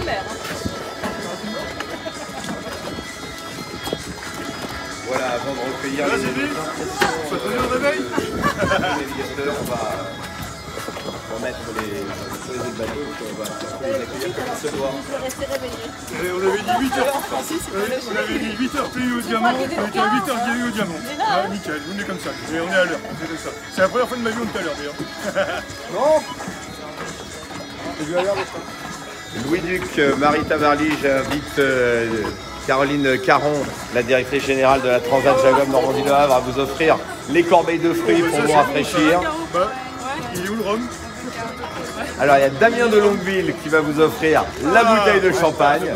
mer. Voilà, avant de recueillir les navigateurs, on va mettre les autres bateaux, puis on va les accueillir comme il se doit. Je vais rester réveillé. On avait dit 8 heures. On avait dit 8 heures payées au diamant, on était à 8 heures payées au diamant. Ah, nickel, on est comme ça. Et on est à l'heure. C'est la première fois de ma vie où on est à l'heure d'ailleurs. Non. Louis-Duc, Marie Tabarly, j'invite Caroline Caron, la directrice générale de la Transat Jacob Normandie Le Havre, à vous offrir les corbeilles de fruits pour vous rafraîchir. Il est où le rhum? Alors il y a Damien de Longueville qui va vous offrir la bouteille de champagne.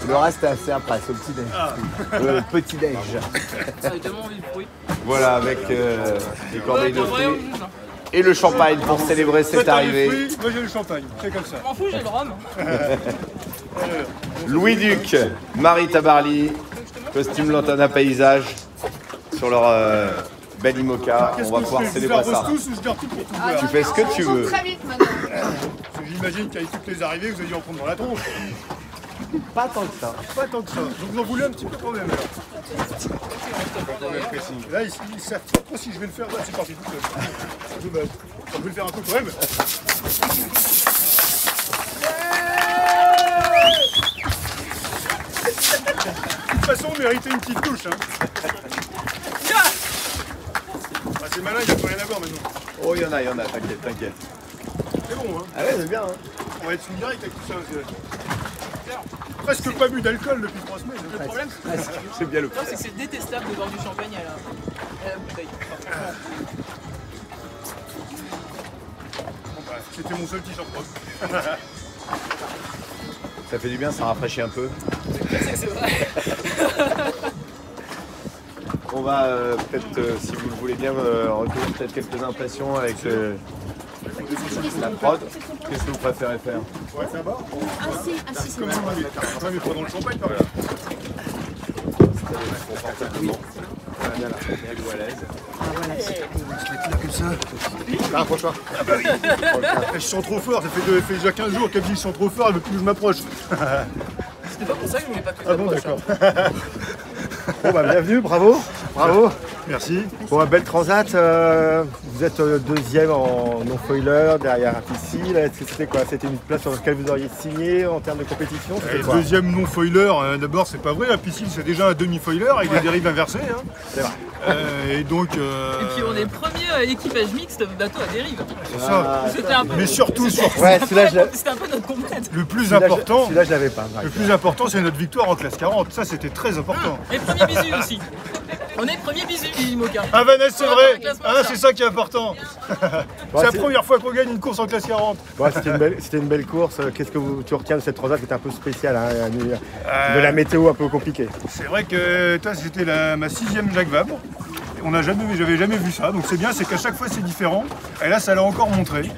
Le reste est assez après, c'est au petit déj. Le petit déj. Ça a tellement envie de fruits. Voilà, avec les corbeilles de fruits. Et le champagne pour célébrer cette arrivée. Moi j'ai le champagne, c'est comme ça. Je m'en fous, j'ai le rhum. Louis-Duc, Marie Tabarly, costume Lantana Paysage sur leur belle IMOCA. On va pouvoir célébrer ça. Tu fais ce que tu veux. Très vite maintenant. J'imagine qu'avec toutes les arrivées, vous avez dû en prendre dans la tronche. Pas tant que ça. Pas tant que ça. Donc vous en voulez un petit peu quand même. Là, ils savent pas trop si je vais le faire. Là, c'est parti tout seul. Je vais le faire un peu quand même. De toute façon, on méritait une petite touche. Hein. Ah, c'est malin, il n'y a pas rien à voir maintenant. Oh, il y en a, t'inquiète, t'inquiète. C'est bon, hein. Ah ouais, c'est bien, hein. On va être sous direct avec tout ça. Presque pas bu d'alcool depuis 3 semaines. Le problème, C'est bien le c'est que c'est détestable de boire du champagne à la bouteille. Bon, bah, c'était mon seul t-shirt propre. Ça fait du bien, ça rafraîchit un peu. C'est vrai. On va peut-être, si vous le voulez bien, recueillir peut-être quelques impressions avec la prod. Qu'est-ce que vous préférez faire? Ouais, ça va. Ah si, c'est bon. Ouais, mais prenons le champagne par là. Confortablement. Voilà, êtes-vous à l'aise? On se met là comme ça. Ah, approche-toi. Ah bah oui. Ils sont trop forts, ça fait déjà 15 jours qu'elle dit qu'ils sont trop forts, elle veut plus que je m'approche. C'était pas pour ça que je voulais pas que tu Ah bon, t'approches, d'accord. Bon bah bienvenue, bravo, bravo. Merci. Bon, belle transat, vous êtes deuxième en non-foiler derrière un piscine. C'était quoi? C'était une place sur laquelle vous auriez signé en termes de compétition? Deuxième non-foiler, d'abord c'est pas vrai, la piscine c'est déjà un demi-foiler avec des dérives inversées. Hein. C'est vrai. Et Et donc. puis on est premier équipage mixte bateau à dérive. C'est ça. C'était un peu. Mais surtout, Ouais, C'était un peu notre complète. le plus important. Celui-là je l'avais pas. Le plus important, c'est notre victoire en classe 40. Ça, c'était très important. Et premier bisu aussi. On est premier bisu du IMOCA. Ah, Vanessa, c'est vrai. classement, Ah, ça. c'est ça qui est important. C'est la première fois qu'on gagne une course en classe 40. Ouais, c'était une belle course. Qu'est-ce que tu retiens de cette transat qui était un peu spéciale, hein, de la météo un peu compliquée? C'est vrai que toi, c'était ma 6e Jacques Vabre. J'avais jamais vu ça. Donc c'est bien, c'est qu'à chaque fois c'est différent. Et là, ça l'a encore montré.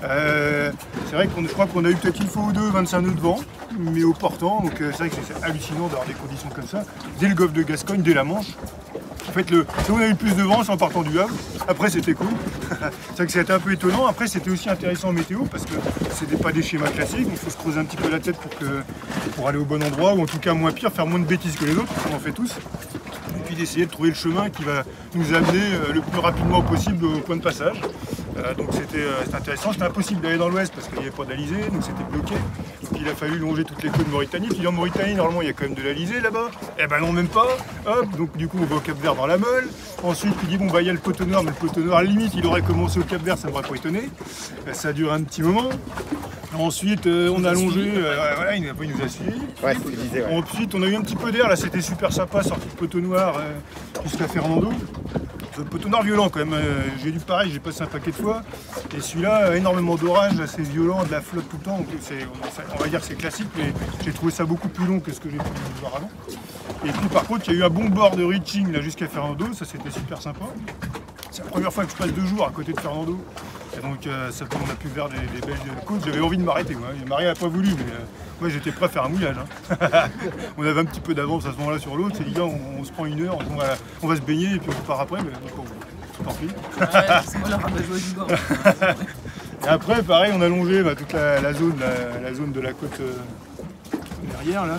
C'est vrai je crois qu'on a eu peut-être une fois ou deux 25 nœuds de vent, mais au portant. Donc c'est vrai que c'est hallucinant d'avoir des conditions comme ça. Dès le golfe de Gascogne, dès la Manche. En fait, on a eu plus de vent, c'est en partant du Havre. Après, c'était cool. C'est vrai que c'était un peu étonnant. Après, c'était aussi intéressant en météo parce que c'était pas des schémas classiques. Donc, il faut se creuser un petit peu la tête pour aller au bon endroit, ou en tout cas, moins pire, faire moins de bêtises que les autres, on en fait tous. Et puis d'essayer de trouver le chemin qui va nous amener le plus rapidement possible au point de passage. Donc c'était intéressant. C'était impossible d'aller dans l'ouest parce qu'il n'y avait pas d'alizé, donc c'était bloqué. Donc il a fallu longer toutes les côtes de Mauritanie. Puis en Mauritanie, normalement, il y a quand même de l'alizé là-bas. Eh ben non, même pas. Hop, donc du coup, on va au Cap Vert dans la Meule. Ensuite, il dit bon, bah il y a le poteau nord, mais le poteau nord, à la limite, il aurait commencé au Cap Vert, ça m'aurait pas étonné. Ça a duré un petit moment. Ensuite, on a longé, voilà, il nous a suivis. Ouais, c'est l'Élysée, ouais. Ensuite, on a eu un petit peu d'air, là c'était super sympa, sorti de poteau noir jusqu'à Fernando. Le poteau noir violent quand même, j'ai dû pareil, j'ai passé un paquet de fois. Et celui-là, énormément d'orage, c'est violent, de la flotte tout le temps. Donc on va dire que c'est classique, mais j'ai trouvé ça beaucoup plus long que ce que j'ai pu voir avant. Et puis par contre, il y a eu un bon bord de reaching là jusqu'à Fernando, ça c'était super sympa. C'est la première fois que je passe 2 jours à côté de Fernando. Et donc on a pu faire des belles côtes. J'avais envie de m'arrêter. Marie n'a pas voulu, mais moi j'étais prêt à faire un mouillage. Hein. On avait un petit peu d'avance à ce moment-là sur l'autre. C'est les gars, on se prend 1 heure, on va se baigner et puis on repart après. Mais bon, tant pis. Ouais, c'est moi la rame de joie du bord. Et après, pareil, on a longé toute la zone de la côte derrière là.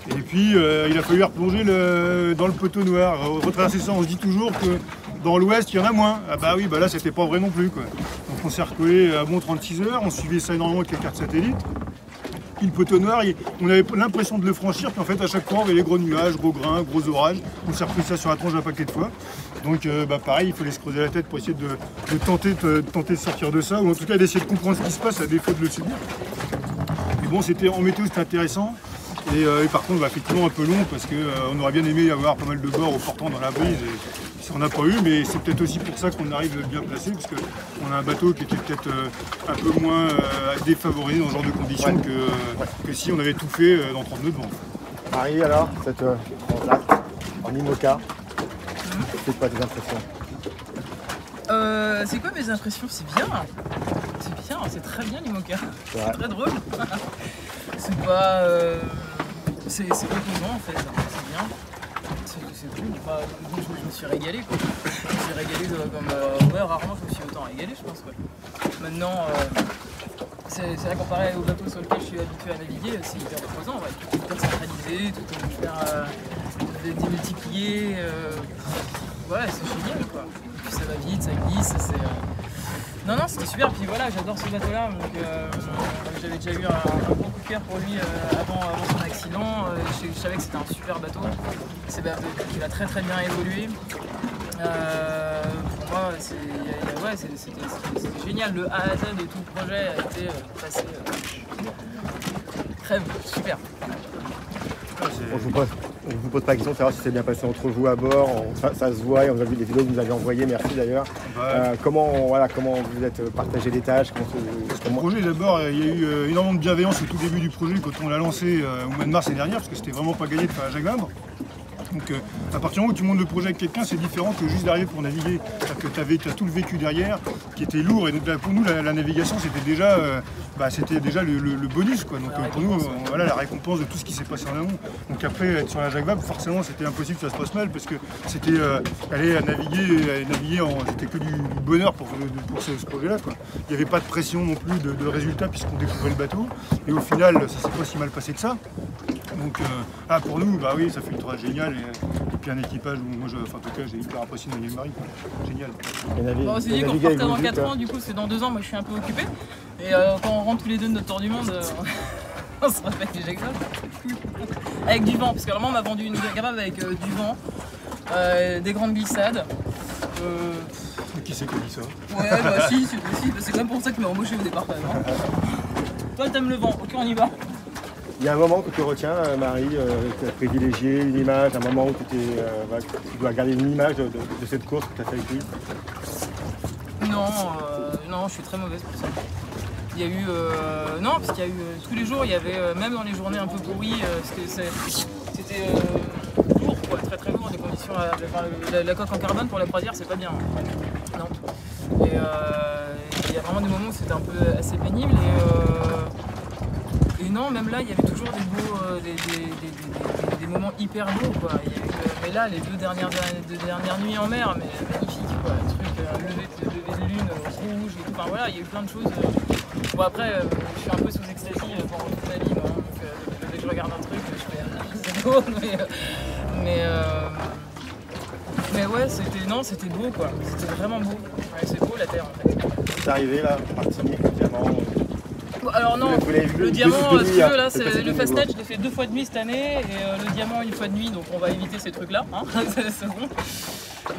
Et puis il a fallu replonger dans le poteau noir, retraverser ça. On se dit toujours que dans l'ouest il y en a moins. Ah bah oui, bah là c'était pas vrai non plus quoi. Donc on s'est recollé à bon 36 heures, on suivait ça énormément avec les cartes satellites. Puis le poteau noir, on avait l'impression de le franchir, puis en fait à chaque fois on avait les gros nuages, gros grains, gros orages. On s'est repris ça sur la tronche un paquet de fois. Donc pareil, il fallait se creuser la tête pour essayer de tenter de sortir de ça, ou en tout cas d'essayer de comprendre ce qui se passe à défaut de le subir. Mais bon, en météo c'était intéressant. Et par contre, effectivement un peu long parce qu'on aurait bien aimé avoir pas mal de bords au portant dans la brise. Et ça on n'a pas eu, mais c'est peut-être aussi pour ça qu'on arrive bien placé, parce qu'on a un bateau qui était peut-être un peu moins défavorisé dans ce genre de conditions que si on avait tout fait dans 30 nœuds de vent. Marie, alors, cette transat en IMOCA, c'est quoi tes impressions? C'est quoi mes impressions? C'est bien. C'est bien, c'est très bien l'IMOCA. C'est très drôle. C'est pas... c'est reposant en fait, c'est bien. C'est cool. Je me suis régalé quoi. Je me suis régalé comme... ouais, rarement je me suis autant régalé je pense quoi. Maintenant, c'est vrai comparé au bateau sur lequel je suis habitué à naviguer, c'est hyper reposant. Ouais. Tout est hyper centralisé, tout est hyper démultiplié. Ouais, c'est génial quoi. Puis ça va vite, ça glisse, c'est... Non, c'était super, puis voilà, j'adore ce bateau-là, donc j'avais déjà eu un bon coup de cœur pour lui avant son accident, je savais que c'était un super bateau, il a très très bien évolué. Pour moi, c'était génial, le A à Z de tout le projet a été passé crève, super. On ne vous pose pas la question de savoir si c'est bien passé entre vous à bord, ça se voit, on a vu les vidéos que vous avez envoyées, merci d'ailleurs. Comment vous êtes partagé les tâches? Le projet d'abord, il y a eu énormément de bienveillance au tout début du projet quand on l'a lancé au mois de mars l'année dernière, parce que c'était vraiment pas gagné de faire la Jacques Vabre. Donc à partir du moment où tu montes le projet avec quelqu'un, c'est différent que juste d'arriver pour naviguer. C'est-à-dire que tu as tout le vécu derrière qui était lourd, et pour nous la navigation c'était déjà le bonus quoi. Donc pour nous voilà la récompense de tout ce qui s'est passé en amont. Donc après être sur la Jacques Vabre, forcément c'était impossible que ça se passe mal, parce que c'était aller à naviguer c'était que du bonheur pour ce projet-là quoi. Il n'y avait pas de pression non plus de résultats puisqu'on découvrait le bateau, et au final ça s'est pas si mal passé que ça. Donc pour nous, oui, ça fait une tournée géniale, et puis un équipage où moi, en tout cas, j'ai hyper apprécié de Marie, quoi. Génial. On s'est dit qu'on repartait dans 4 ans, du coup c'est dans 2 ans, moi je suis un peu occupé. Et quand on rentre tous les deux de notre tour du monde, on se rappelle des Jacques Vabre, c'est cool. Avec du vent, parce que vraiment on m'a vendu une Jacques Vabre avec du vent, des grandes glissades. Qui c'est qui dit ça? Ouais, si, c'est possible, c'est quand même pour ça qu'il m'a embauché au départ quand même. Toi t'aimes le vent, ok on y va. Il y a un moment que tu retiens, Marie, tu as privilégié une image, un moment où tu dois garder une image de cette course que tu as fait avec lui? Non, je suis très mauvaise pour ça. Il y a eu... non, parce qu'il y a eu tous les jours, il y avait, même dans les journées un peu pourries, parce que c'était lourd, quoi, très très lourd, des conditions... la coque en carbone pour la croisière, c'est pas bien. Non. Et il y a vraiment des moments où c'était un peu assez pénible, et non, même là, il y avait toujours des moments hyper beaux, quoi. Mais là, les deux dernières nuits en mer, mais magnifiques, quoi. Le truc, lever de lune rouge et tout. Enfin voilà, il y a eu plein de choses. Bon après, je suis un peu sous ecstasy pendant toute ma vie, moi, donc dès que je regarde un truc, je fais c'est beau, mais ouais, c'était beau, quoi. C'était vraiment beau. Ouais, c'est beau la Terre, en fait. C'est arrivé là, Martinique, diamant. Alors non, le diamant, si tu veux, là, le Fastnet, je l'ai fait 2 fois de nuit cette année, et le diamant 1 fois de nuit, donc on va éviter ces trucs-là, hein, c'est bon.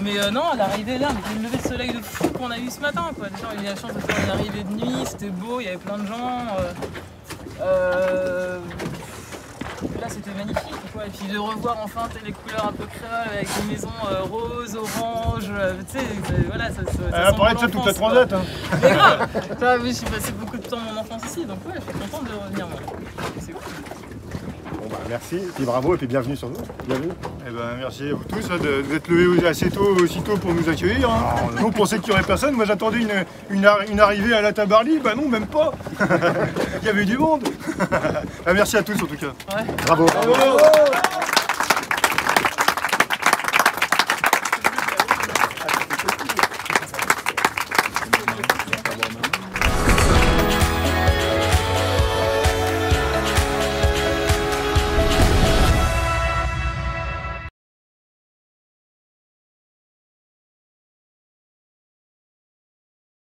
Mais non, l'arrivée là, avec le lever de soleil de fou qu'on a eu ce matin, quoi. Déjà, on a eu la chance de faire une arrivée de nuit, c'était beau, il y avait plein de gens. Là, c'était magnifique, quoi. Et puis de revoir enfin les couleurs un peu créoles avec des maisons roses, oranges, tu sais, voilà, ça apparaît de ça toute la transat, hein. Mais grave, j'ai passé beaucoup de temps mon enfance ici, donc ouais, je suis contente de revenir, moi. C'est cool. Bon merci, et puis bravo, et puis bienvenue sur nous. Bienvenue. Eh merci à vous tous vous êtes levés aussitôt pour nous accueillir. Hein. Nous on pensait qu'il n'y aurait personne, moi j'attendais une arrivée à la Tabarly, non même pas. Il y avait du monde. Merci à tous en tout cas. Ouais. Bravo. Bravo.